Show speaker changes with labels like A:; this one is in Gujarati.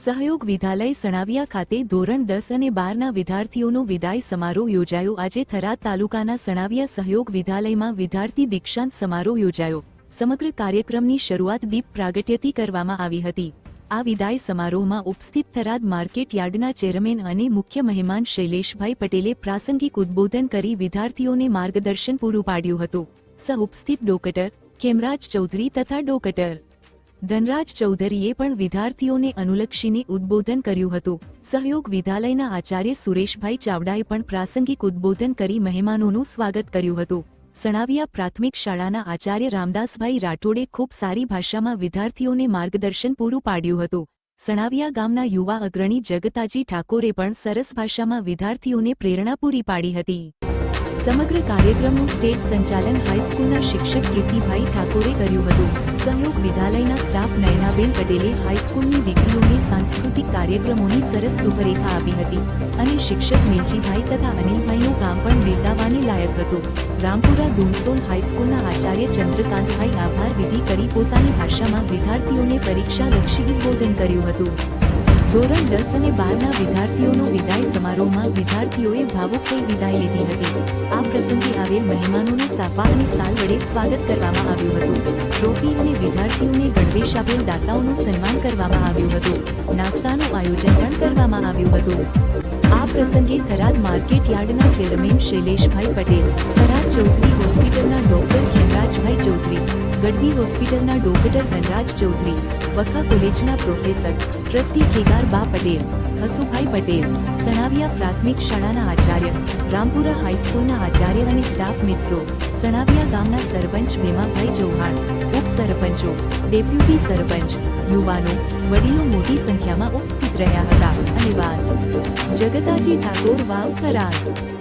A: સહયોગ વિદ્યાલય સણાવિયા ખાતે ધોરણ 10 અને 12ના વિદ્યાર્થીઓનો વિદાય સમારોહ યોજાયો। આજે થરાદ તાલુકાના સણાવિયા સહયોગ વિદ્યાલયમાં વિદ્યાર્થી દીક્ષાંત સમારોહ યોજાયો। સમગ્ર કાર્યક્રમની શરૂઆત દીપ પ્રાગટ્યથી કરવામાં આવી હતી। આ વિદાય સમારોહમાં ઉપસ્થિત થરાદ માર્કેટ યાર્ડના ચેરમેન અને મુખ્ય મહેમાન શૈલેષભાઈ પટેલે પ્રાસંગિક ઉદ્બોધન કરી વિદ્યાર્થીઓને માર્ગદર્શન પૂરું પાડ્યું હતું। સહ ઉપસ્થિત ડોક્ટર ખેમરાજ ચૌધરી તથા ડોક્ટર ધનરાજ ચૌધરીએ પણ વિદ્યાર્થીઓને અનુલક્ષીને ઉદ્બોધન કર્યું હતું। સહયોગ વિદ્યાલયના આચાર્ય સુરેશભાઈ ચાવડાએ પણ પ્રાસંગિક ઉદ્બોધન કરી મહેમાનોનું સ્વાગત કર્યું હતું। સણાવિયા પ્રાથમિક શાળાના આચાર્ય રામદાસભાઈ રાઠોડે ખૂબ સારી ભાષામાં વિદ્યાર્થીઓને માર્ગદર્શન પૂરું પાડ્યું હતું। સણાવિયા ગામના યુવા અગ્રણી જગતાજી ઠાકોરે પણ સરસ ભાષામાં વિદ્યાર્થીઓને પ્રેરણા પૂરી પાડી હતી। સમગ્ર કાર્યક્રમનું સ્ટેજ સંચાલન હાઈસ્કૂલના શિક્ષક કીર્તિભાઈ ઠાકોરે કર્યું હતું। સહયોગ વિદ્યાલયના સ્ટાફ નયનાબેન પટેલે હાઈસ્કૂલની દીકરીઓને સાંસ્કૃતિક કાર્યક્રમોની સરસ રૂપરેખા આપી હતી અને શિક્ષક મેલજીભાઈ તથા અનિલભાઈનું કામ પણ બિરદાવવાને લાયક હતું। રામપુરા ધુણસોલ હાઈસ્કૂલના આચાર્ય ચંદ્રકાંતભાઈ આભાર વિધિ કરી પોતાની ભાષામાં વિદ્યાર્થીઓને પરીક્ષાલક્ષી ઉદ્બોધન કર્યું હતું। ધોરણ 10 અને 12ના વિદ્યાર્થીઓનો વિદાય સમારોહમાં વિદ્યાર્થીઓએ ભાવુક થઈ વિદાય લીધી હતી। આ પ્રસંગે આવેલ મહેમાનોનું સાપા અને સાલ વડે સ્વાગત કરવામાં આવ્યું હતું। ટ્રોફી અને વિદ્યાર્થીઓને ગણવેશ આપેલ દાતાઓનું સન્માન કરવામાં આવ્યું હતું। નાસ્તાનું આયોજન પણ કરવામાં આવ્યું હતું। આ પ્રસંગે થરાદ માર્કેટ યાર્ડના ચેરમેન શૈલેષભાઈ પટેલ, થરાદ ચૌધરી હોસ્પિટલના ડોક્ટર ખેમરાજભાઈ ચૌધરી, ગઢવી હોસ્પિટલના ડોક્ટર ધનરાજ ચૌધરી, વખા કોલેજના પ્રોફેસર ટ્રસ્ટી ખેગાર બા પટેલ, હસુભાઈ પટેલ, સણાવિયા પ્રાથમિક શાળાના આચાર્ય, રામપુરા હાઈસ્કૂલના આચાર્ય અને સ્ટાફ મિત્રો, સણાવિયા ગામના સરપંચ ભીમાભાઈ ચૌહાણ, ઉપસરપંચો, ડેપ્યુટી સરપંચ, યુવાનો, વડીલો મોટી સંખ્યામાં ઉપસ્થિત રહ્યા હતા। ધન્યવાદ। જગતાજી ઠાકોર વાવ, થરાદ।